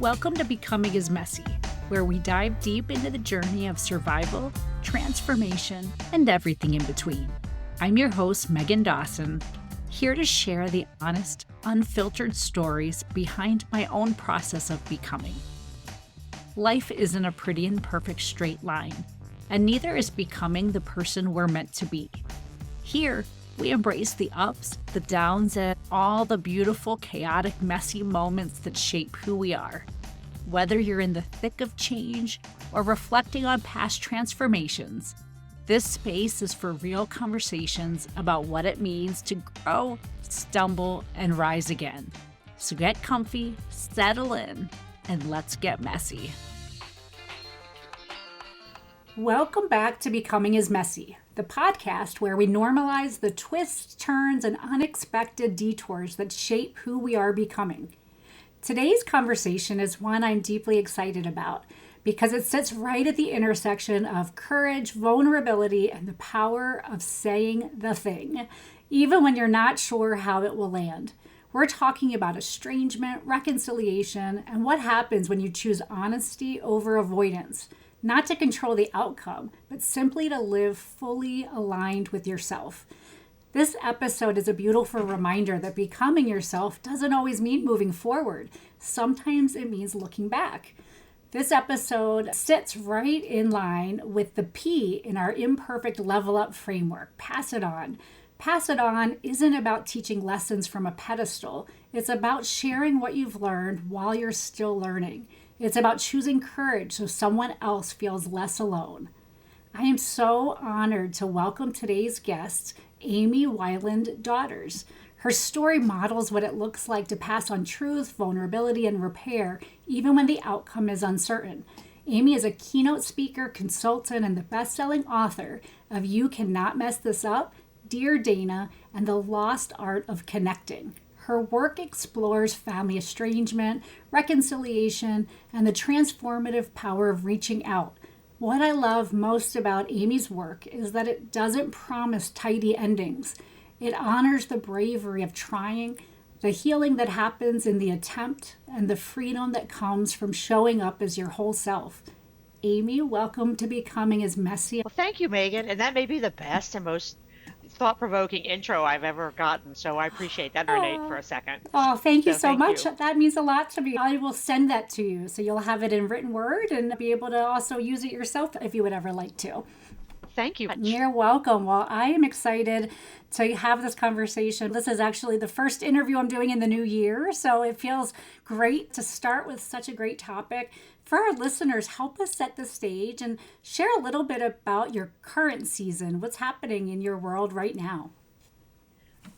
Welcome to Becoming is Messy, where we dive deep into the journey of survival, transformation, and everything in between. I'm your host, Meghann Dawson, here to share the honest, unfiltered stories behind my own process of becoming. Life isn't a pretty and perfect straight line, and neither is becoming the person we're meant to be. Here, we embrace the ups, the downs, and all the beautiful, chaotic, messy moments that shape who we are. Whether you're in the thick of change or reflecting on past transformations, this space is for real conversations about what it means to grow, stumble, and rise again. So get comfy, settle in, and let's get messy. Welcome back to Becoming is Messy, the podcast where we normalize the twists, turns, and unexpected detours that shape who we are becoming. Today's conversation is one I'm deeply excited about because it sits right at the intersection of courage, vulnerability, and the power of saying the thing, even when you're not sure how it will land. We're talking about estrangement, reconciliation, and what happens when you choose honesty over avoidance. Not to control the outcome, but simply to live fully aligned with yourself. This episode is a beautiful reminder that becoming yourself doesn't always mean moving forward. Sometimes it means looking back. This episode sits right in line with the P in our Imperfect level up framework. Pass it on. Pass it on isn't about teaching lessons from a pedestal. It's about sharing what you've learned while you're still learning. It's about choosing courage so someone else feels less alone. I am so honored to welcome today's guest, Amy Weinland Daughters. Her story models what it looks like to pass on truth, vulnerability, and repair, even when the outcome is uncertain. Amy is a keynote speaker, consultant, and the best-selling author of You Cannot Mess This Up, Dear Dana, and The Lost Art of Connecting. Her work explores family estrangement, reconciliation, and the transformative power of reaching out. What I love most about Amy's work is that it doesn't promise tidy endings. It honors the bravery of trying, the healing that happens in the attempt, and the freedom that comes from showing up as your whole self. Amy, welcome to Becoming is Messy. Well, thank you, Meghann. And that may be the best and most thought-provoking intro I've ever gotten. So I appreciate that. Marinate for a second. Oh, thank you so much. You. That means a lot to me. I will send that to you so you'll have it in written word and be able to also use it yourself if you would ever like to. Thank you. You're welcome. Well, I am excited to have this conversation. This is actually the first interview I'm doing in the new year, so it feels great to start with such a great topic. For our listeners, help us set the stage and share a little bit about your current season. What's happening in your world right now?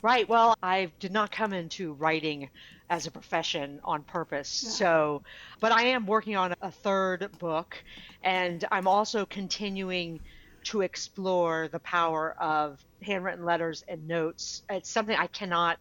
Right. Well, I did not come into writing as a profession on purpose. Yeah. But I am working on a third book, and I'm also continuing to explore the power of handwritten letters and notes. It's something I cannot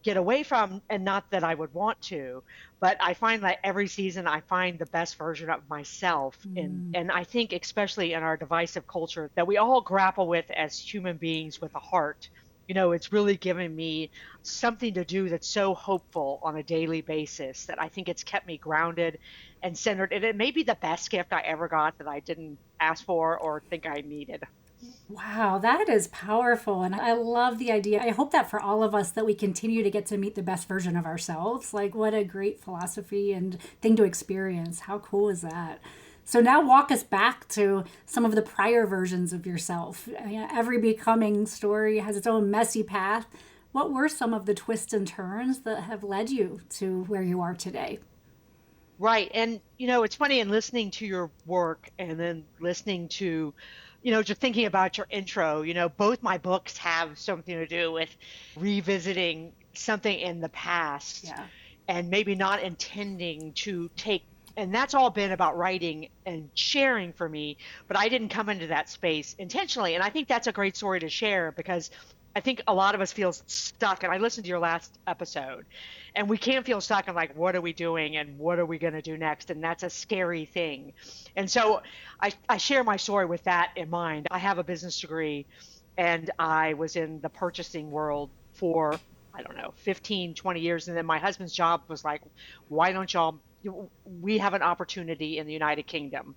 get away from, and not that I would want to, but I find that every season I find the best version of myself. And I think especially in our divisive culture that we all grapple with as human beings with a heart, it's really given me something to do that's so hopeful on a daily basis that I think it's kept me grounded and centered. And it may be the best gift I ever got that I didn't ask for or think I needed. Wow, that is powerful. And I love the idea. I hope that for all of us that we continue to get to meet the best version of ourselves. Like, what a great philosophy and thing to experience. How cool is that? So now walk us back to some of the prior versions of yourself. Every becoming story has its own messy path. What were some of the twists and turns that have led you to where you are today? Right. And, it's funny in listening to your work and then listening to, just thinking about your intro, both my books have something to do with revisiting something in the past. Yeah. And maybe not intending to take. And that's all been about writing and sharing for me, but I didn't come into that space intentionally. And I think that's a great story to share because I think a lot of us feel stuck. And I listened to your last episode, and we can feel stuck and like, what are we doing and what are we going to do next? And that's a scary thing. And so I share my story with that in mind. I have a business degree, and I was in the purchasing world for, I don't know, 15, 20 years. And then my husband's job was like, why don't y'all we have an opportunity in the United Kingdom.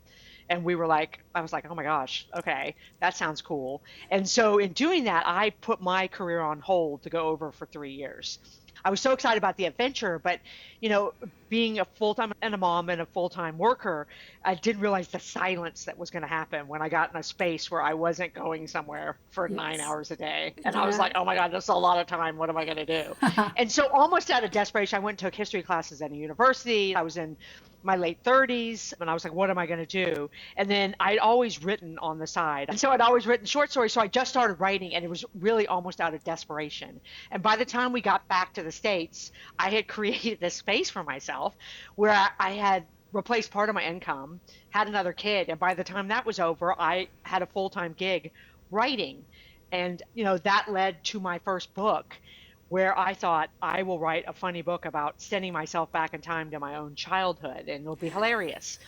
And we were like, I was like, oh my gosh, okay, that sounds cool. And so in doing that, I put my career on hold to go over for 3 years. I was so excited about the adventure, but you know, being a full-time and a mom and a full-time worker, I didn't realize the silence that was going to happen when I got in a space where I wasn't going somewhere for nine Yes. hours a day. And I was Yeah. like, oh my God, that's a lot of time. What am I going to do? And so almost out of desperation, I went and took history classes at a university. I was in my late 30s and I was like, what am I going to do? And then I'd always written on the side. And so I'd always written short stories. So I just started writing and it was really almost out of desperation. And by the time we got back to the States, I had created this space for myself where I had replaced part of my income, had another kid. And by the time that was over, I had a full time gig writing. And, you know, that led to my first book where I thought I will write a funny book about sending myself back in time to my own childhood and it'll be hilarious.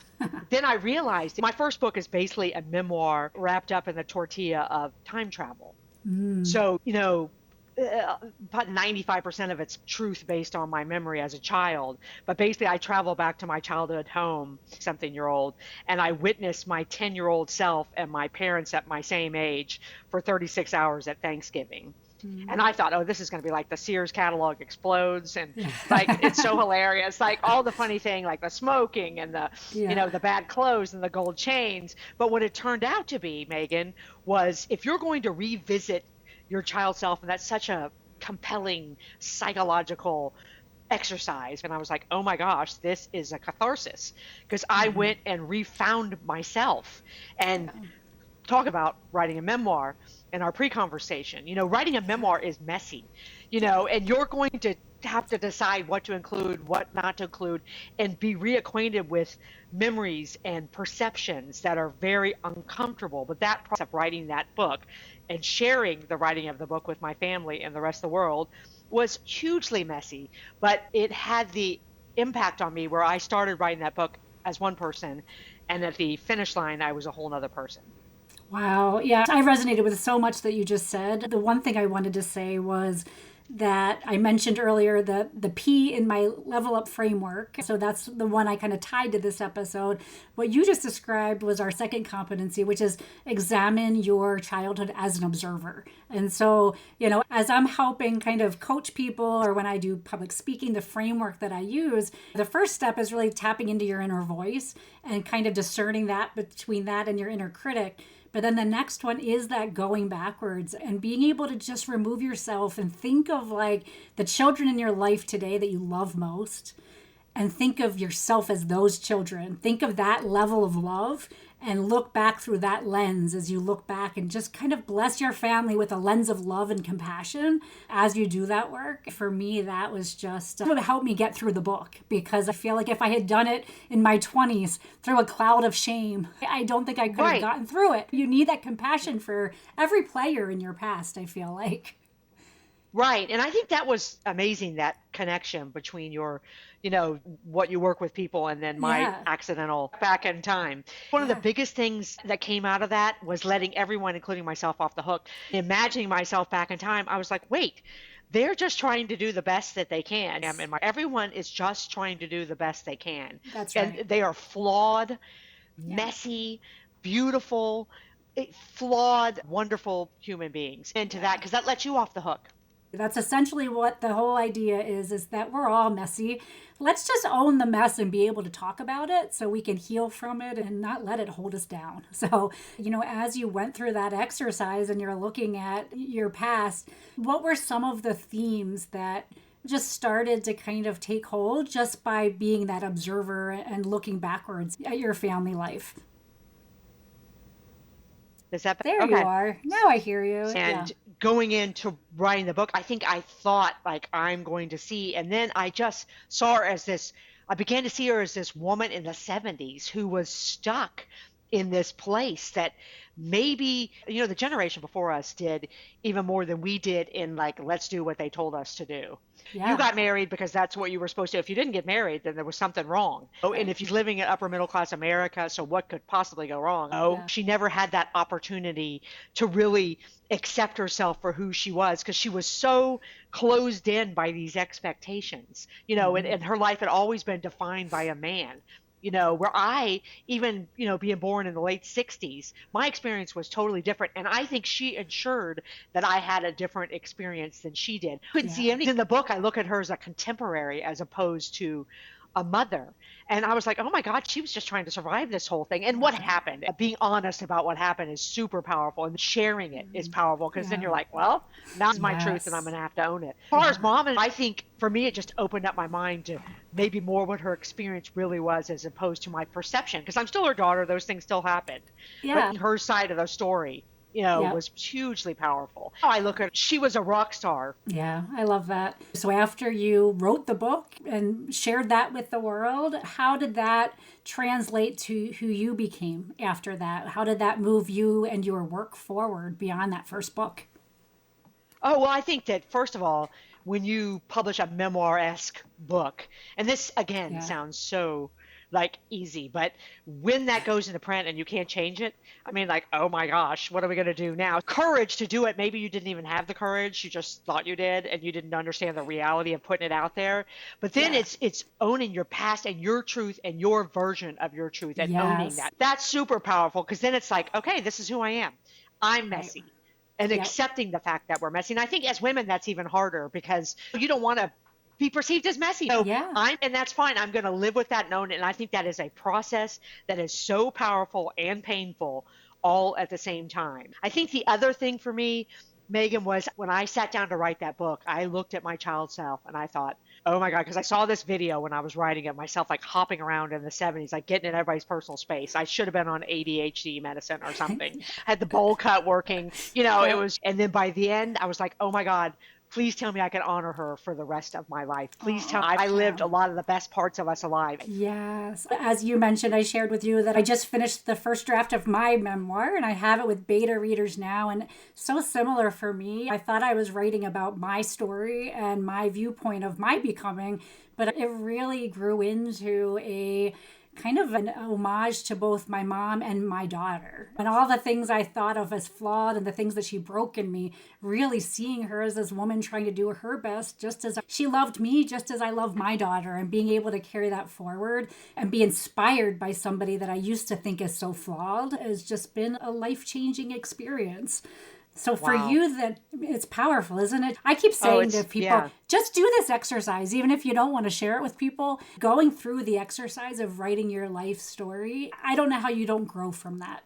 Then I realized my first book is basically a memoir wrapped up in the tortilla of time travel. Mm. So, you know, about 95% of it's truth based on my memory as a child. But basically, I travel back to my childhood home, something year old, and I witnessed my 10-year-old self and my parents at my same age for 36 hours at Thanksgiving. And I thought, oh, this is going to be like the Sears catalog explodes. And like, it's so hilarious. Like all the funny thing, like the smoking and the, you Yeah. know, the bad clothes and the gold chains. But what it turned out to be, Meghann, was if you're going to revisit your child self, and that's such a compelling psychological exercise. And I was like, oh my gosh, this is a catharsis because I went and refound myself. And Yeah. talk about writing a memoir in our pre-conversation. You know, writing a memoir is messy, you know, and you're going to have to decide what to include, what not to include, and be reacquainted with memories and perceptions that are very uncomfortable. But that process of writing that book and sharing the writing of the book with my family and the rest of the world was hugely messy, but it had the impact on me where I started writing that book as one person, and at the finish line, I was a whole nother person. Wow. Yeah, I resonated with so much that you just said. The one thing I wanted to say was that I mentioned earlier the P in my level up framework. So that's the one I kind of tied to this episode. What you just described was our second competency, which is examine your childhood as an observer. And so, you know, as I'm helping kind of coach people or when I do public speaking, the framework that I use, the first step is really tapping into your inner voice and kind of discerning that between that and your inner critic. But then the next one is that going backwards and being able to just remove yourself and think of like the children in your life today that you love most and think of yourself as those children. Think of that level of love and look back through that lens as you look back and just kind of bless your family with a lens of love and compassion as you do that work. For me, that was just to help me get through the book because I feel like if I had done it in my 20s through a cloud of shame, I don't think I could have Right. gotten through it. You need that compassion for every player in your past, I feel like. Right. And I think that was amazing, that connection between your, you know, what you work with people and then my Yeah. accidental back in time. One of the Yeah. biggest things that came out of that was letting everyone, including myself, off the hook. Imagining myself back in time, I was like, wait, they're just trying to do the best that they can. And everyone is just trying to do the best they can. That's And right. they are flawed, Yeah. messy, beautiful, flawed, wonderful human beings. Into that, Yeah. because that lets you off the hook. That's essentially what the whole idea is that we're all messy. Let's just own the mess and be able to talk about it so we can heal from it and not let it hold us down. So, you know, as you went through that exercise and you're looking at your past, what were some of the themes that just started to kind of take hold just by being that observer and looking backwards at your family life? Is that There you okay? are. Now I hear you. Yeah. And going into writing the book, I think I thought like I'm going to see, and then I just saw her as this. I began to see her as this woman in the 70s who was stuck in this place that maybe, the generation before us did even more than we did in like, let's do what they told us to do. You Yeah. got married because that's what you were supposed to. If you didn't get married, then there was something wrong. Oh, and Right. if you're living in upper middle class America, so what could possibly go wrong? Oh, Yeah. she never had that opportunity to really accept herself for who she was because she was so closed in by these expectations, and her life had always been defined by a man. Where I, even, being born in the late 60s, my experience was totally different. And I think she ensured that I had a different experience than she did. Couldn't Yeah. see anything. In the book, I look at her as a contemporary as opposed to a mother. And I was like, oh my God, she was just trying to survive this whole thing. And what Right. happened? Being honest about what happened is super powerful, and sharing it is powerful because then Yeah. you're like, well, now it's my truth and I'm Yes. going to have to own it. As far Yeah. as mom, and I think for me, it just opened up my mind to maybe more what her experience really was as opposed to my perception. Because I'm still her daughter, those things still happened. Yeah. But her side of the story, Yep. was hugely powerful. I look at her, she was a rock star. Yeah, I love that. So after you wrote the book and shared that with the world, how did that translate to who you became after that? How did that move you and your work forward beyond that first book? Oh, well, I think that first of all, when you publish a memoir-esque book, and this again Yeah. sounds so like easy, but when that goes into print and you can't change it, I mean, like, oh my gosh, what are we going to do now? Courage to do it. Maybe you didn't even have the courage. You just thought you did, and you didn't understand the reality of putting it out there. But then Yeah. it's owning your past and your truth and your version of your truth and owning Yes. that. That's super powerful because then it's like, okay, this is who I am. I'm Right. messy, and Yep. accepting the fact that we're messy. And I think as women, that's even harder because you don't want to be perceived as messy. So Yeah. and that's fine. I'm going to live with that known. And I think that is a process that is so powerful and painful all at the same time. I think the other thing for me, Meghann, was when I sat down to write that book, I looked at my child self and I thought, oh my God, because I saw this video when I was writing it myself, like hopping around in the 70s, like getting in everybody's personal space. I should have been on ADHD medicine or something. Had the bowl cut working, it Yep. was, and then by the end, I was like, oh my God, please tell me I can honor her for the rest of my life. Please tell Oh, me I yeah. lived a lot of the best parts of us alive. Yes. As you mentioned, I shared with you that I just finished the first draft of my memoir and I have it with beta readers now. And so similar for me. I thought I was writing about my story and my viewpoint of my becoming, but it really grew into a kind of an homage to both my mom and my daughter. And all the things I thought of as flawed and the things that she broke in me, really seeing her as this woman trying to do her best, just as she loved me, just as I love my daughter, and being able to carry that forward and be inspired by somebody that I used to think is so flawed has just been a life changing experience. So for Wow. you, that it's powerful, isn't it? I keep Oh, saying to it's, people, yeah. just do this exercise, even if you don't want to share it with people. Going through the exercise of writing your life story, I don't know how you don't grow from that.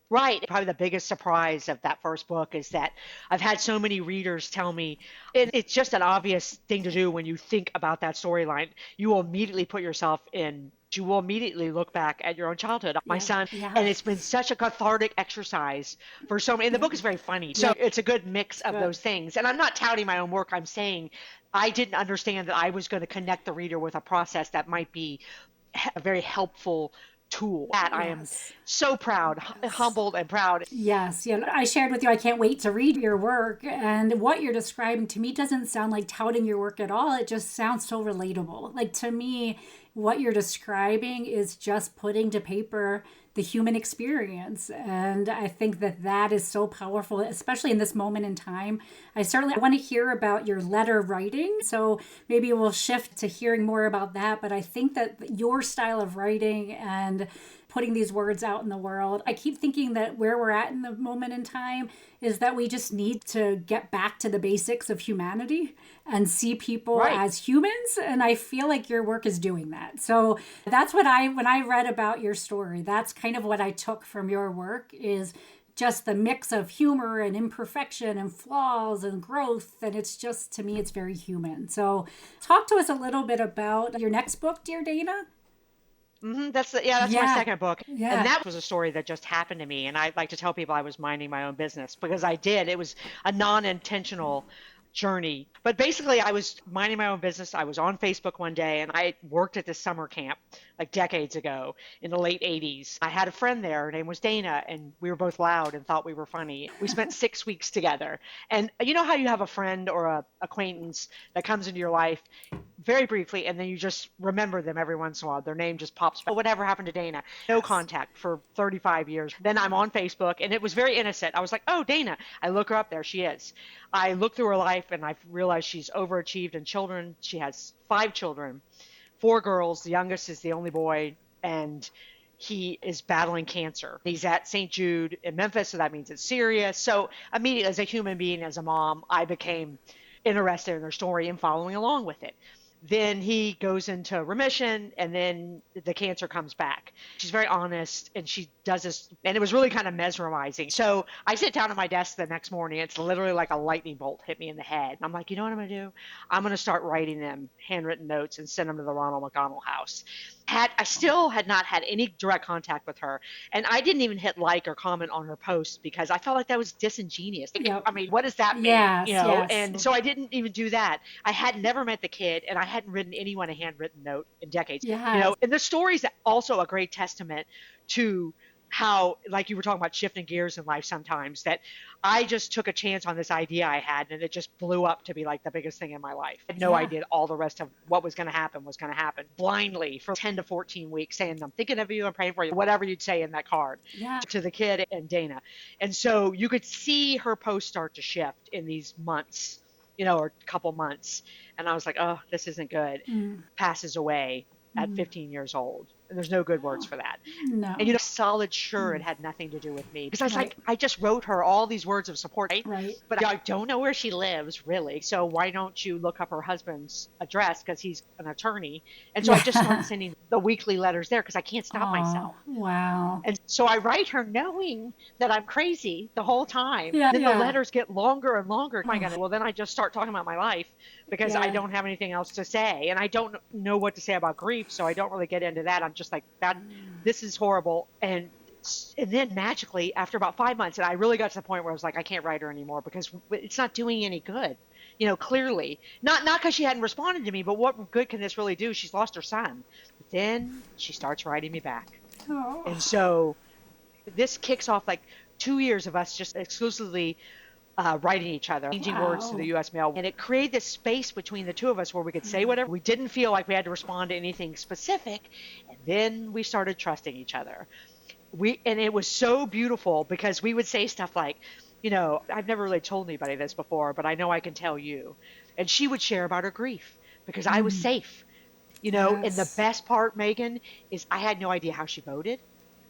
Right. Probably the biggest surprise of that first book is that I've had so many readers tell me, and it's just an obvious thing to do when you think about that storyline. You will immediately put yourself in, you will immediately look back at your own childhood. My Yeah, son, yeah, and it's been such a cathartic exercise for so many. And the yeah, book is very funny. yeah. So it's a good mix of Good. those things. And I'm not touting my own work. I'm saying I didn't understand that I was going to connect the reader with a process that might be a very helpful tool. That I am Yes. so proud, Yes. humbled and proud. Yes, yeah. I shared with you, I can't wait to read your work. And what you're describing to me doesn't sound like touting your work at all. It just sounds so relatable. Like to me, what you're describing is just putting to paper the human experience. And I think that that is so powerful, especially in this moment in time. I certainly want to hear about your letter writing. So maybe we'll shift to hearing more about that. But I think that your style of writing and putting these words out in the world. I keep thinking that where we're at in the moment in time is that we just need to get back to the basics of humanity and see people Right. as humans. And I feel like your work is doing that. So that's what when I read about your story, that's kind of what I took from your work is just the mix of humor and imperfection and flaws and growth. And it's just, to me, it's very human. So talk to us a little bit about your next book, dear Dana. That's my Yeah, second book. And yeah. that was a story that just happened to me. And I like to tell people I was minding my own business because I did. It was a non-intentional journey. But basically I was minding my own business. I was on Facebook one day and I worked at this summer camp like decades ago in the late 80s. I had a friend there. Her name was Dana, and we were both loud and thought we were funny. We spent 6 weeks together. And you know how you have a friend or a acquaintance that comes into your life very briefly, and then you just remember them every once in a while. Their name just pops back. Whatever happened to Dana? No contact for 35 years. Then I'm on Facebook, and it was very innocent. I was like, oh, Dana. I look her up. There she is. I look through her life, and I realized she's overachieved in children. She has 5 children, 4 girls. The youngest is the only boy, and he is battling cancer. He's at St. Jude in Memphis, so that means it's serious. So immediately, as a human being, as a mom, I became interested in their story and following along with it. Then he goes into remission, and then the cancer comes back. She's very honest, and she does this, and it was really kind of mesmerizing. So I sit down at my desk the next morning. It's literally like a lightning bolt hit me in the head. And I'm like, you know what I'm going to do? I'm going to start writing them handwritten notes and send them to the Ronald McDonald House. I still had not had any direct contact with her, and I didn't even hit like or comment on her post because I felt like that was disingenuous. Yep. I mean, what does that mean? Yes, You know, yes. and so I didn't even do that. I had never met the kid, and I hadn't written anyone a handwritten note in decades. Yes. You know, and the story's also a great testament to how, like you were talking about shifting gears in life sometimes, that I just took a chance on this idea I had, and it just blew up to be like the biggest thing in my life. I had no idea all the rest of what was going to happen blindly for 10 to 14 weeks, saying, I'm thinking of you, I'm praying for you, whatever you'd say in that card to the kid and Dana. And so you could see her post start to shift in these months, you know, or couple months. And I was like, oh, this isn't good. Passes away at 15 years old. And there's no good words for that. No. And, you know, solid sure it had nothing to do with me. Because I was like, I just wrote her all these words of support. Right. But I don't know where she lives, really. So why don't you look up her husband's address? Because he's an attorney. And so I just started sending the weekly letters there because I can't stop myself. Wow. And so I write her knowing that I'm crazy the whole time. Yeah, then the letters get longer and longer. Oh my God. Well, then I just start talking about my life because I Yeah. don't have anything else to say. And I don't know what to say about grief. So I don't really get into that. I'm just like, this is horrible. And then magically, after about 5 months, and I really got to the point where I was like, I can't write her anymore because it's not doing any good. You know, clearly. Not because she hadn't responded to me, but what good can this really do? She's lost her son. But then she starts writing me back. Oh. And so this kicks off like 2 years of us just exclusively writing each other, changing words to the U.S. mail. And it created this space between the two of us where we could say whatever. We didn't feel like we had to respond to anything specific. And then we started trusting each other. And it was so beautiful because we would say stuff like, you know, I've never really told anybody this before, but I know I can tell you. And she would share about her grief because I was safe. You know, and the best part, Meghann, is I had no idea how she voted.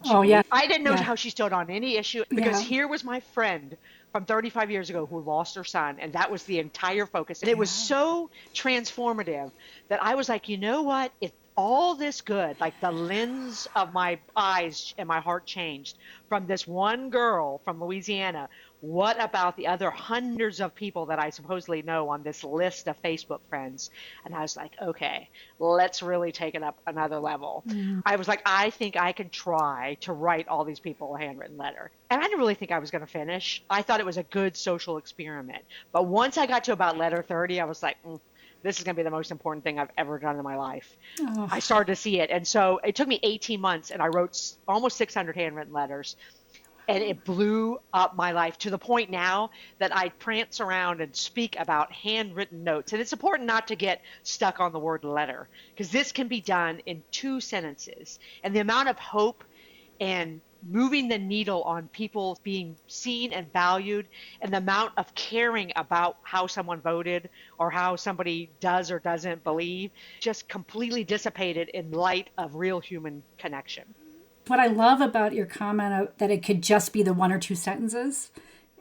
I didn't know how she stood on any issue because here was my friend from 35 years ago who lost her son, and that was the entire focus. And it was so transformative that I was like, you know what? If all this good, like the lens of my eyes and my heart changed from this one girl from Louisiana, what about the other hundreds of people that I supposedly know on this list of Facebook friends? And I was like, okay, let's really take it up another level. I was like, I think I can try to write all these people a handwritten letter. And I didn't really think I was going to finish. I thought it was a good social experiment. But once I got to about letter 30, I was like, this is going to be the most important thing I've ever done in my life. I started to see it. And so it took me 18 months, and I wrote almost 600 handwritten letters. And it blew up my life to the point now that I prance around and speak about handwritten notes. And it's important not to get stuck on the word letter, because this can be done in 2 sentences. And the amount of hope and moving the needle on people being seen and valued, and the amount of caring about how someone voted or how somebody does or doesn't believe just completely dissipated in light of real human connection. What I love about your comment that it could just be the 1 or 2 sentences,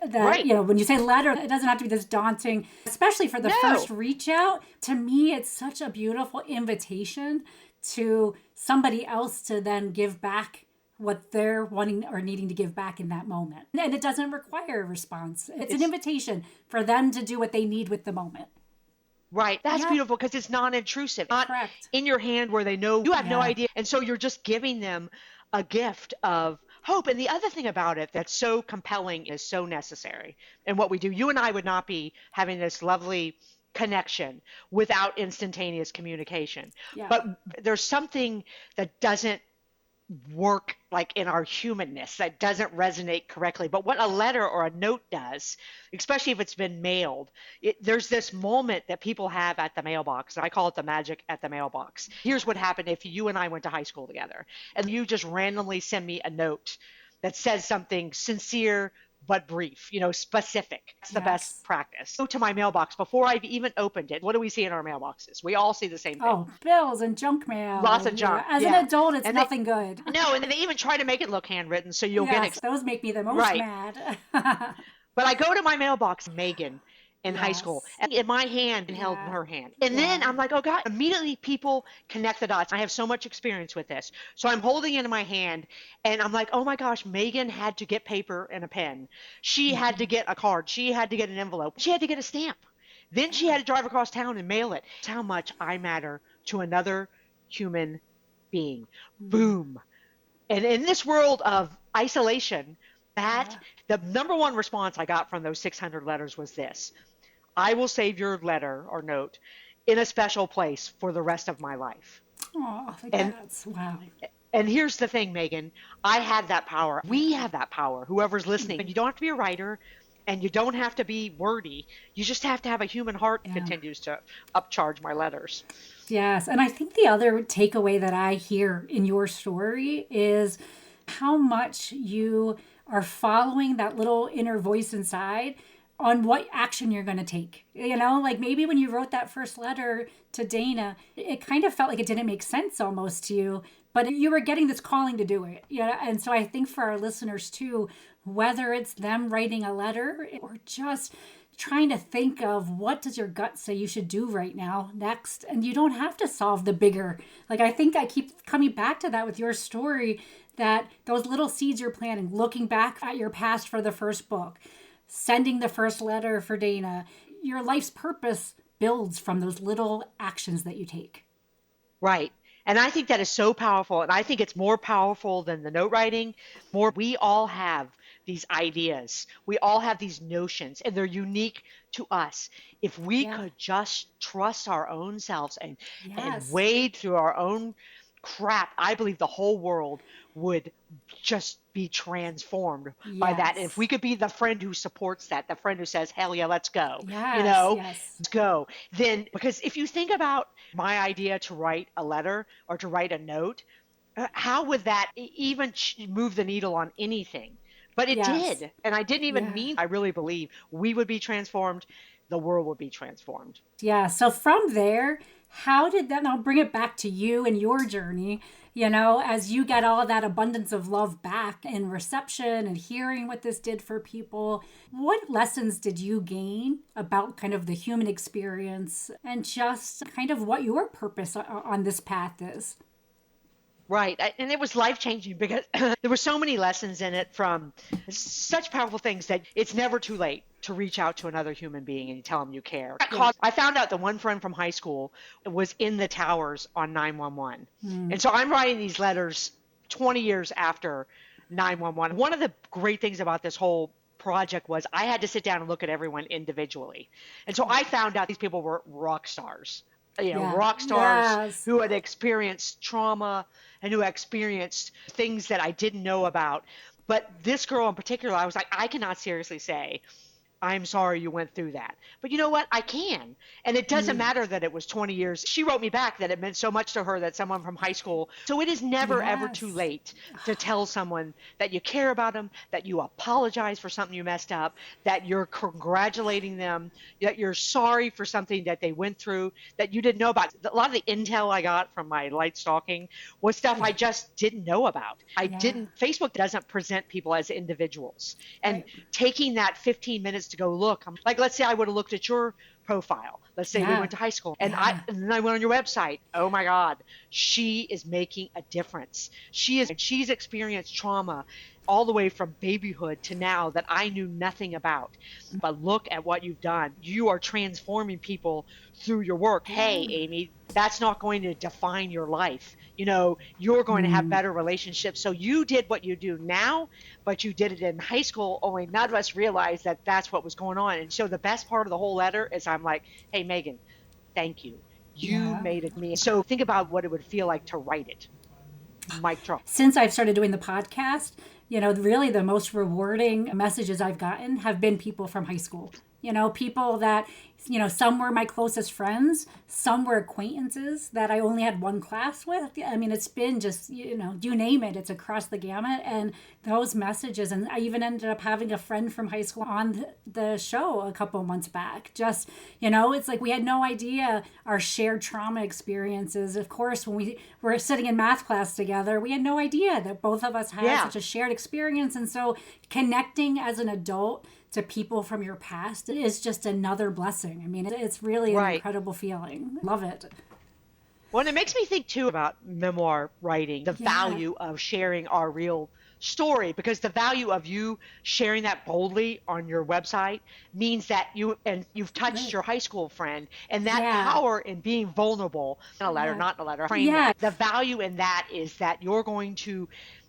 that, you know, when you say letter, it doesn't have to be this daunting, especially for the first reach out. To me, it's such a beautiful invitation to somebody else to then give back what they're wanting or needing to give back in that moment. And it doesn't require a response. It's an invitation for them to do what they need with the moment. Right. That's beautiful because it's non-intrusive. Not in your hand where they know you have no idea. And so you're just giving them a gift of hope. And the other thing about it that's so compelling is so necessary. And what we do, you and I would not be having this lovely connection without instantaneous communication. Yeah. But there's something that doesn't work like in our humanness, that doesn't resonate correctly. But what a letter or a note does, especially if it's been mailed, there's this moment that people have at the mailbox. And I call it the magic at the mailbox. Here's what happened if you and I went to high school together and you just randomly send me a note that says something sincere but brief, specific. That's the best Yes. practice. Go to my mailbox before I've even opened it. What do we see in our mailboxes? We all see the same thing. Oh, bills and junk mail. Lots of And yeah, junk. as an Yeah. adult, it's And they nothing good. no, and they even try to make it look handwritten so you'll get Yes, those make me the most right. mad. But I go to my mailbox, Meghann, in high school, Yes. and in my hand held Yeah. her hand. And then Yeah. I'm like, oh God, immediately people connect the dots. I have so much experience with this. So I'm holding it in my hand and I'm like, oh my gosh, Meghann had to get paper and a pen. She had to get a card. She had to get an envelope. She had to get a stamp. Then she had to drive across town and mail it. That's how much I matter to another human being. Mm. Boom. And in this world of isolation, that Yeah. the number one response I got from those 600 letters was this: I will save your letter or note in a special place for the rest of my life. Oh, And that's wow. and here's the thing, Meghann, I had that power. We have that power. Whoever's listening, you don't have to be a writer and you don't have to be wordy. You just have to have a human heart that Yeah. continues to upcharge my letters. Yes. And I think the other takeaway that I hear in your story is how much you are following that little inner voice inside on what action you're going to take. Like maybe when you wrote that first letter to Dana, it kind of felt like it didn't make sense almost to you, but you were getting this calling to do it. Yeah. And so I think for our listeners too, whether it's them writing a letter or just trying to think of what does your gut say you should do right now next, and you don't have to solve the bigger, like I think I keep coming back to that with your story, that those little seeds you're planting, looking back at your past for the first book, sending the first letter for Dana, your life's purpose builds from those little actions that you take. Right. And I think that is so powerful. And I think it's more powerful than the note writing. We all have these ideas. We all have these notions, and they're unique to us. If we Yeah. could just trust our own selves and Yes. wade through our own crap, I believe the whole world would just be transformed by that. And if we Yes. could be the friend who supports that, the friend who says, hell yeah, let's go, Yes. Yes. let's go. Then, because if you think about my idea to write a letter or to write a note, how would that even move the needle on anything? But it Yes. did. And I didn't even Yeah. mean, I really believe we would be transformed, the world would be transformed. Yeah. So from there, how did that now bring it back to you and your journey? As you get all of that abundance of love back and reception and hearing what this did for people, what lessons did you gain about kind of the human experience and just kind of what your purpose on this path is? Right. And it was life changing because there were so many lessons in it, from such powerful things that it's never too late to reach out to another human being and tell them you care. Yeah. I found out that one friend from high school was in the towers on 911. Mm. And so I'm writing these letters 20 years after 911. One of the great things about this whole project was I had to sit down and look at everyone individually. And so I found out these people were rock stars. Yeah. Rock stars Yes. who had experienced trauma and who experienced things that I didn't know about. But this girl in particular, I was like, I cannot seriously say, I'm sorry you went through that. But you know what? I can. And it doesn't Mm. matter that it was 20 years. She wrote me back that it meant so much to her that someone from high school. So it is never, ever too Yes. late to tell someone that you care about them, that you apologize for something you messed up, that you're congratulating them, that you're sorry for something that they went through that you didn't know about. A lot of the intel I got from my light stalking was stuff Yeah. I just didn't know about. Yeah. Facebook doesn't present people as individuals. And Right. taking that 15 minutes to go look, I'm like, let's say I would have looked at your profile. Let's say we Yeah. went to high school Yeah. and then I went on your website. Oh my God, she is making a difference. She's experienced trauma all the way from babyhood to now that I knew nothing about. But look at what you've done. You are transforming people through your work. Yeah. Hey, Amy, that's not going to define your life. You're going to have Mm. better relationships. So you did what you do now, but you did it in high school. Only none of us realized that that's what was going on. And so the best part of the whole letter is I'm like, hey, Meghann, thank you. You Yeah. made it me. So think about what it would feel like to write it. Mic drop. Since I've started doing the podcast, really the most rewarding messages I've gotten have been people from high school. People that, some were my closest friends, some were acquaintances that I only had one class with. I mean, it's been just, you name it, it's across the gamut. And those messages, and I even ended up having a friend from high school on the show a couple months back. Just, it's like we had no idea our shared trauma experiences. Of course, when we were sitting in math class together, we had no idea that both of us had such a shared experience. And so connecting as an adult to people from your past is just another blessing. I mean, it's really an incredible feeling. Love it. Well, and it makes me think too about memoir writing, the value of sharing our real story, because the value of you sharing that boldly on your website means that you've touched your high school friend, and that power in being vulnerable in a letter, not in a letter, frame that. The value in that is that you're going to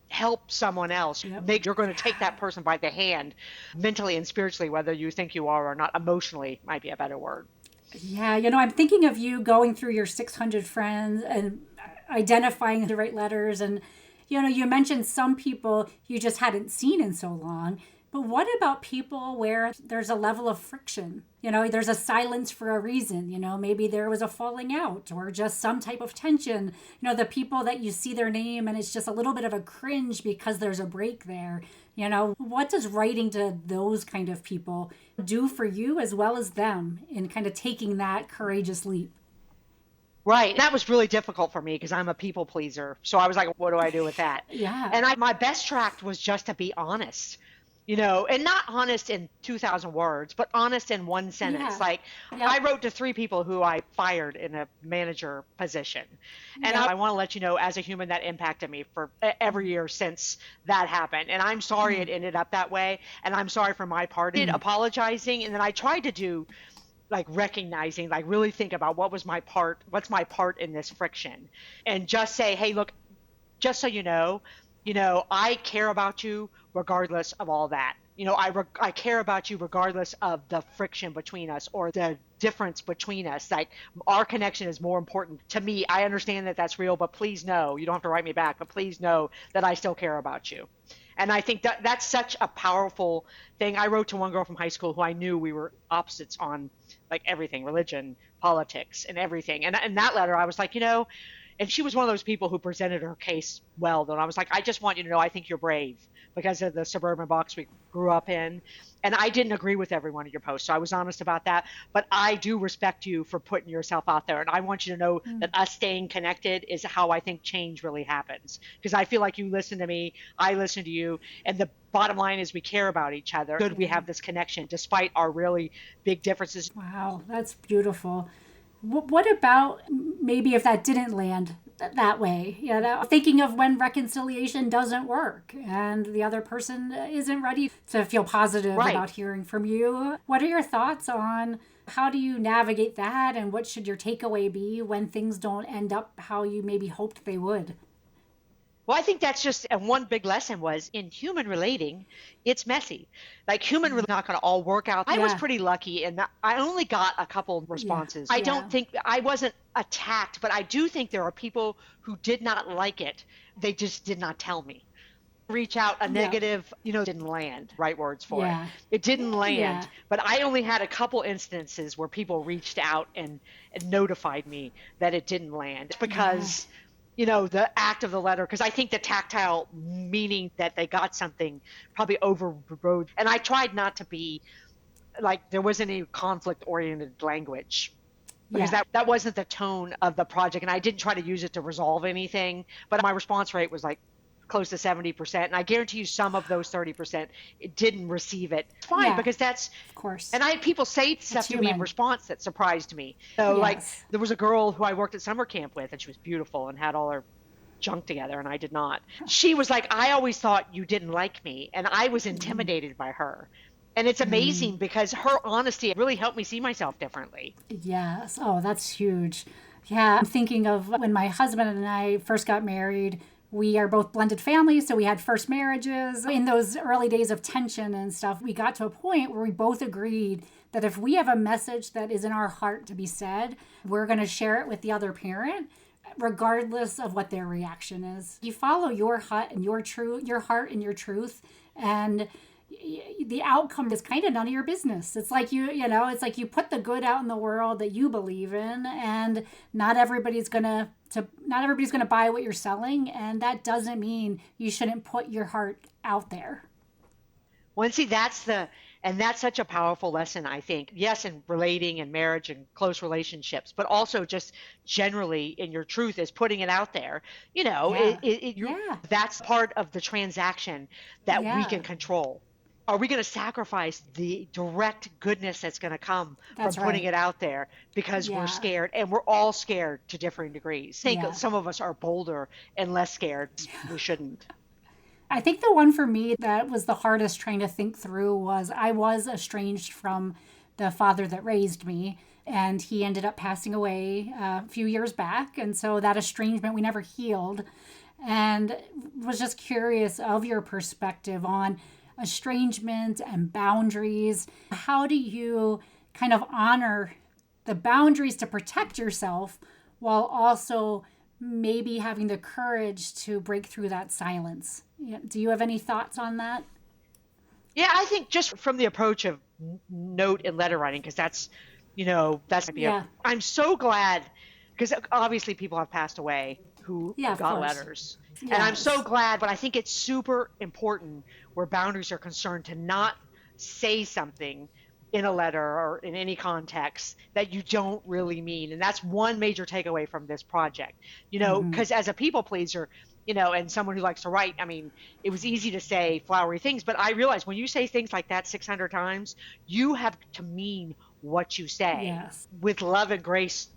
help someone else. You're going to take that person by the hand, mentally and spiritually, whether you think you are or not. Emotionally might be a better word. Yeah, I'm thinking of you going through your 600 friends and identifying the right letters. And, you mentioned some people you just hadn't seen in so long. But what about people where there's a level of friction? There's a silence for a reason. Maybe there was a falling out or just some type of tension. The people that you see their name and it's just a little bit of a cringe because there's a break there. What does writing to those kind of people do for you as well as them in kind of taking that courageous leap? Right. That was really difficult for me because I'm a people pleaser. So I was like, what do I do with that? Yeah. And my best tract was just to be honest, and not honest in 2,000 words, but honest in one sentence. Yeah. Like I wrote to 3 people who I fired in a manager position. And I want to let you know, as a human, that impacted me for every year since that happened. And I'm sorry it ended up that way. And I'm sorry for my part in apologizing. And then I tried to do like recognizing, like really think about what's my part in this friction, and just say, hey, look, just so you know, I care about you regardless of all that. I care about you regardless of the friction between us or the difference between us. Like our connection is more important to me. I understand that that's real, but please know, you don't have to write me back, but please know that I still care about you. And I think that that's such a powerful thing. I wrote to one girl from high school who I knew we were opposites on like everything, religion, politics, and everything. And in that letter, I was like, and she was one of those people who presented her case well, though. And I was like, I just want you to know, I think you're brave because of the suburban box we grew up in. And I didn't agree with every one of your posts. So I was honest about that. But I do respect you for putting yourself out there. And I want you to know that us staying connected is how I think change really happens. Because I feel like you listen to me, I listen to you. And the bottom line is we care about each other. Good, we have this connection despite our really big differences. Wow, that's beautiful. What about maybe if that didn't land that way? Thinking of when reconciliation doesn't work and the other person isn't ready to feel positive about hearing from you. What are your thoughts on how do you navigate that, and what should your takeaway be when things don't end up how you maybe hoped they would? Well, I think that's just, and one big lesson was in human relating, it's messy. Like human relating not going to all work out. I was pretty lucky in that I only got a couple responses. I don't think I wasn't attacked, but I do think there are people who did not like it. They just did not tell me. Reach out a negative, didn't land, right words for it. It didn't land, but I only had a couple instances where people reached out and notified me that it didn't land because the act of the letter, because I think the tactile meaning that they got something probably overrode. And I tried not to be like, there wasn't any conflict oriented language because that wasn't the tone of the project. And I didn't try to use it to resolve anything, but my response rate was like close to 70%. And I guarantee you some of those 30% it didn't receive it. It's fine because that's, of course. And I had people say stuff to me in response that surprised me. So like there was a girl who I worked at summer camp with, and she was beautiful and had all her junk together, and I did not. She was like, I always thought you didn't like me. And I was intimidated by her. And it's amazing because her honesty really helped me see myself differently. Yes. Oh, that's huge. Yeah. I'm thinking of when my husband and I first got married. We are both blended families, so we had first marriages. In those early days of tension and stuff, we got to a point where we both agreed that if we have a message that is in our heart to be said, we're going to share it with the other parent regardless of what their reaction is. You follow your heart and your heart and your truth, and the outcome is kind of none of your business. It's like it's like you put the good out in the world that you believe in, and not everybody's gonna buy what you're selling, and that doesn't mean you shouldn't put your heart out there. Well, and see, that's such a powerful lesson, I think. Yes, in relating and marriage and close relationships, but also just generally in your truth is putting it out there. Yeah. Yeah. That's part of the transaction that we Yeah. can control. Are we going to sacrifice the direct goodness that's going to come from That's putting right. it out there because we're Yeah. scared, and we're all scared to differing degrees? I think Yeah. some of us are bolder and less scared. We shouldn't. I think the one for me that was the hardest trying to think through was I was estranged from the father that raised me, and he ended up passing away a few years back. And so that estrangement we never healed. And was just curious of your perspective on estrangement and boundaries. How do you kind of honor the boundaries to protect yourself while also maybe having the courage to break through that silence? Do you have any thoughts on that? Yeah, I think just from the approach of note and letter writing, because that's Yeah. I'm so glad because obviously people have passed away who Yeah, of got course. letters. And I'm so Yes. glad, but I think it's super important where boundaries are concerned to not say something in a letter or in any context that you don't really mean. And that's one major takeaway from this project, Mm-hmm. because as a people pleaser, and someone who likes to write, I mean, it was easy to say flowery things, but I realized when you say things like that 600 times, you have to mean what you say Yes. with love and grace,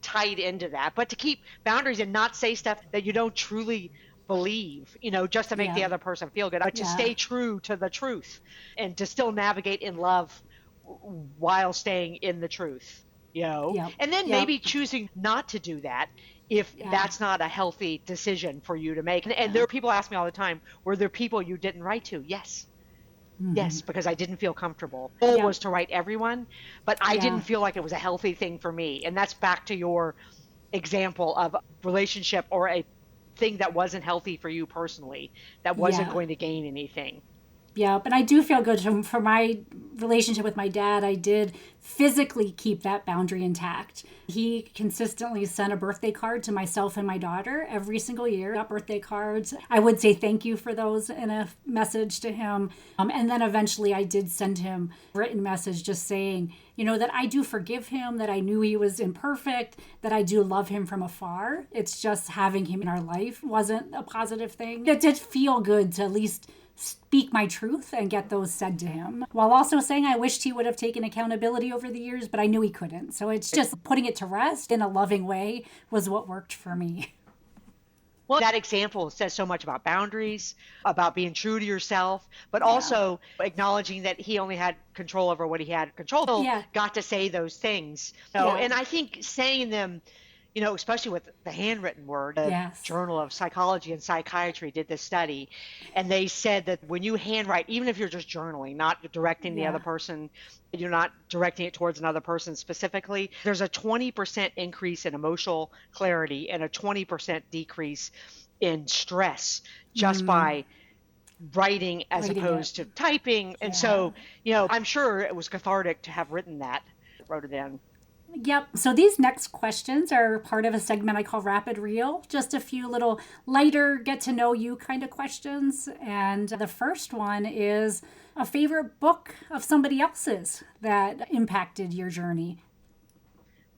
tied into that. But to keep boundaries and not say stuff that you don't truly believe, just to make the Yeah. other person feel good, but to Yeah. stay true to the truth and to still navigate in love while staying in the truth, Yep. and then Yep. maybe choosing not to do that if Yeah. that's not a healthy decision for you to make. And there Yeah. are people ask me all the time, were there people you didn't write to? Yes. Mm-hmm. Yes, because I didn't feel comfortable. The goal Yep. was to write everyone, but I Yeah. didn't feel like it was a healthy thing for me. And that's back to your example of relationship or a thing that wasn't healthy for you personally, that wasn't Yeah. going to gain anything. Yeah, but I do feel good for my relationship with my dad. I did physically keep that boundary intact. He consistently sent a birthday card to myself and my daughter every single year. Got birthday cards. I would say thank you for those in a message to him. And then eventually I did send him a written message just saying, that I do forgive him, that I knew he was imperfect, that I do love him from afar. It's just having him in our life wasn't a positive thing. It did feel good to at least speak my truth and get those said to him, while also saying I wished he would have taken accountability over the years, but I knew he couldn't. So it's just putting it to rest in a loving way was what worked for me. Well, that example says so much about boundaries, about being true to yourself, but Yeah. also acknowledging that he only had control over what he had control. Still Yeah. got to say those things. Yeah. And I think saying them, especially with the handwritten word, the Yes. Journal of Psychology and Psychiatry did this study, and they said that when you handwrite, even if you're just journaling, not directing the other Yeah. person, you're not directing it towards another person specifically, there's a 20% increase in emotional clarity and a 20% decrease in stress just Mm, by writing as writing it. opposed to typing. And Yeah. so, I'm sure it was cathartic to have written that, wrote it in. Yep. So these next questions are part of a segment I call Rapid Reel, just a few little lighter, get to know you kind of questions. And the first one is a favorite book of somebody else's that impacted your journey.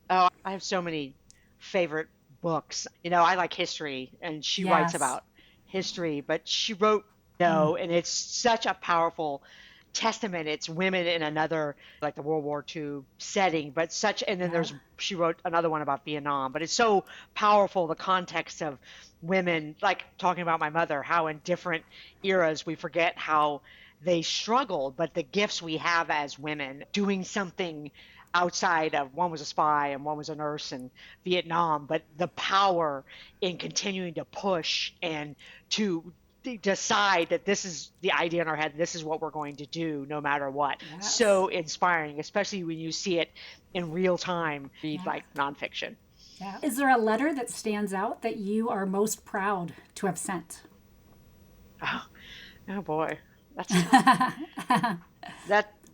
Oh, I have so many favorite books. I like history, and she writes Yes. about history, but she wrote, Mm. and it's such a powerful testament. It's women in another, like the World War II setting, but and then Yeah. she wrote another one about Vietnam, but it's so powerful, the context of women, like talking about my mother, how in different eras we forget how they struggled, but the gifts we have as women doing something outside of, one was a spy and one was a nurse in Vietnam, but the power in continuing to push and to decide that this is the idea in our head, this is what we're going to do no matter what. Yes. So inspiring, especially when you see it in real time. Read like nonfiction. Yeah. Is there a letter that stands out that you are most proud to have sent? Oh boy, that's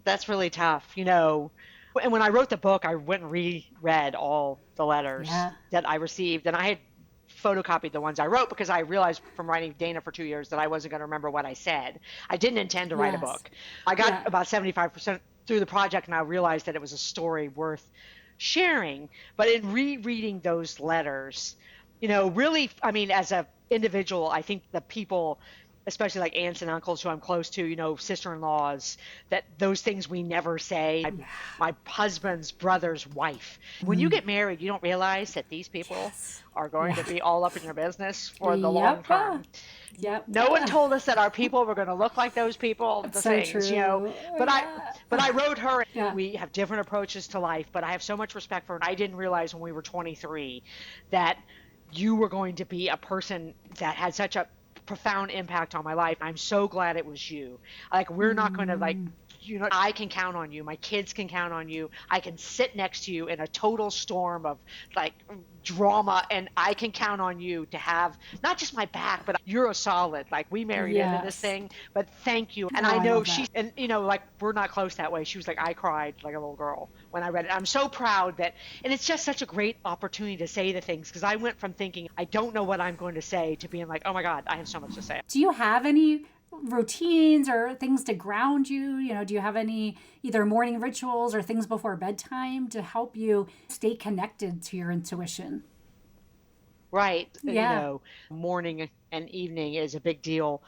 that's really tough. And when I wrote the book, I went and reread all the letters that I received, and I had photocopied the ones I wrote because I realized from writing Dana for 2 years that I wasn't going to remember what I said. I didn't intend to write a book. I got about 75% through the project, and I realized that it was a story worth sharing. But in rereading those letters, really, I mean, as an individual, I think the people, especially like aunts and uncles who I'm close to, sister-in-laws, that those things we never say. My husband's brother's wife. When you get married, you don't realize that these people are going to be all up in your business for the long term. No one told us that our people were going to look like those people. The things, true. But I wrote her. We have different approaches to life, but I have so much respect for her. I didn't realize when we were 23 that you were going to be a person that had such a profound impact on my life. I'm so glad it was you. Like, we're not going to I can count on you. My kids can count on you. I can sit next to you in a total storm of like drama, and I can count on you to have not just my back, but you're a solid. Like, we married into this thing, but thank you. And I know like, we're not close that way. She was like, I cried like a little girl when I read it. I'm so proud and it's just such a great opportunity to say the things, because I went from thinking I don't know what I'm going to say to being like, oh my God, I have so much to say. Do you have any routines or things to ground you? Do you have any either morning rituals or things before bedtime to help you stay connected to your intuition? Right. Morning and evening is a big deal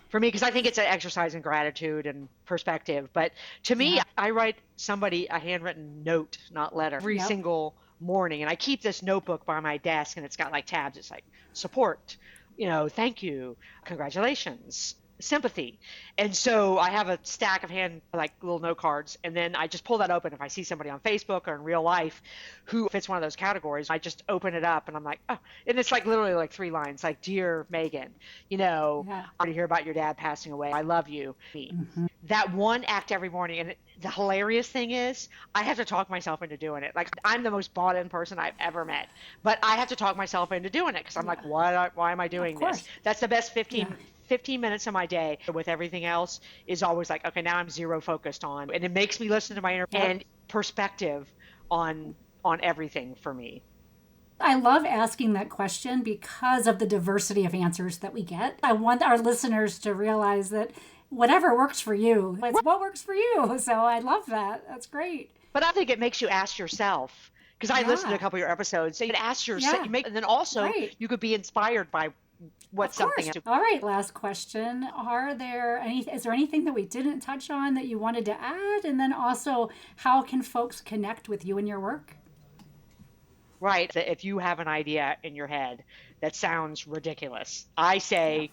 for me, because I think it's an exercise in gratitude and perspective. But to me, I write somebody a handwritten note, not letter, every single morning. And I keep this notebook by my desk, and it's got like tabs. It's like support, thank you, congratulations, sympathy. And so I have a stack of little note cards, and then I just pull that open. If I see somebody on Facebook or in real life who fits one of those categories, I just open it up, and I'm like, oh, and it's like literally like 3 lines, like, dear Meghann, I'm to hear about your dad passing away. I love you. That one act every morning. And the hilarious thing is, I have to talk myself into doing it. Like, I'm the most bought in person I've ever met, but I have to talk myself into doing it, because I'm like, why am I doing this? That's the best 15 minutes of my day. With everything else is always like, okay, now I'm zero focused on, and it makes me listen to my inner and perspective on everything for me. I love asking that question because of the diversity of answers that we get. I want our listeners to realize that whatever works for you, it's what works for you. So I love that. That's great. But I think it makes you ask yourself, because I listened to a couple of your episodes, so you can ask yourself, and then also you could be inspired by what something is. All right, last question. Is there anything that we didn't touch on that you wanted to add? And then also, how can folks connect with you and your work? Right. If you have an idea in your head that sounds ridiculous, I say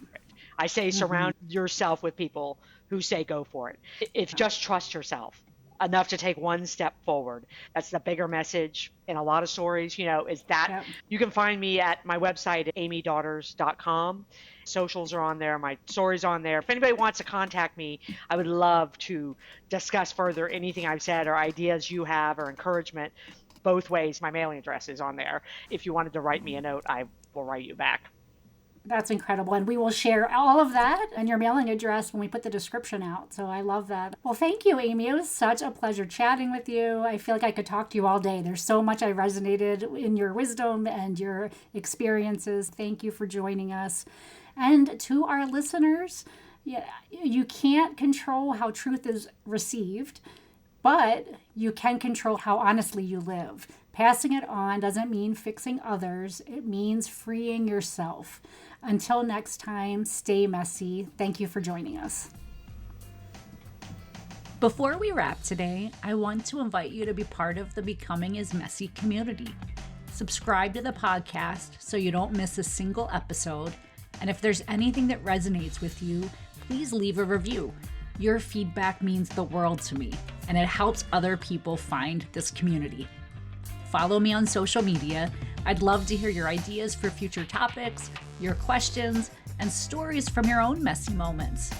surround yourself with people who say go for it. If just trust yourself enough to take one step forward. That's the bigger message in a lot of stories, is that you can find me at my website, amydaughters.com. Socials are on there. My story's on there. If anybody wants to contact me, I would love to discuss further anything I've said or ideas you have or encouragement. Both ways, my mailing address is on there. If you wanted to write me a note, I will write you back. That's incredible. And we will share all of that and your mailing address when we put the description out. So I love that. Well, thank you, Amy. It was such a pleasure chatting with you. I feel like I could talk to you all day. There's so much I resonated in your wisdom and your experiences. Thank you for joining us. And to our listeners, you can't control how truth is received, but you can control how honestly you live. Passing it on doesn't mean fixing others. It means freeing yourself. Until next time, stay messy. Thank you for joining us. Before we wrap today, I want to invite you to be part of the Becoming is Messy community. Subscribe to the podcast so you don't miss a single episode. And if there's anything that resonates with you, please leave a review. Your feedback means the world to me, and it helps other people find this community. Follow me on social media. I'd love to hear your ideas for future topics, your questions, and stories from your own messy moments.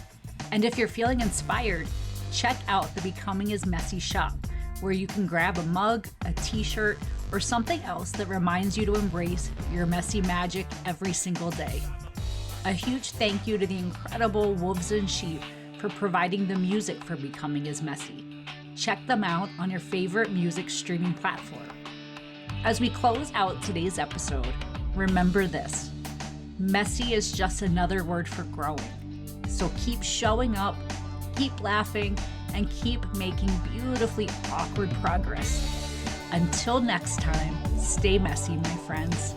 And if you're feeling inspired, check out the Becoming is Messy shop, where you can grab a mug, a t-shirt, or something else that reminds you to embrace your messy magic every single day. A huge thank you to the incredible Wolves and Sheep for providing the music for Becoming is Messy. Check them out on your favorite music streaming platform. As we close out today's episode, remember this: messy is just another word for growing. So keep showing up, keep laughing, and keep making beautifully awkward progress. Until next time, stay messy, my friends.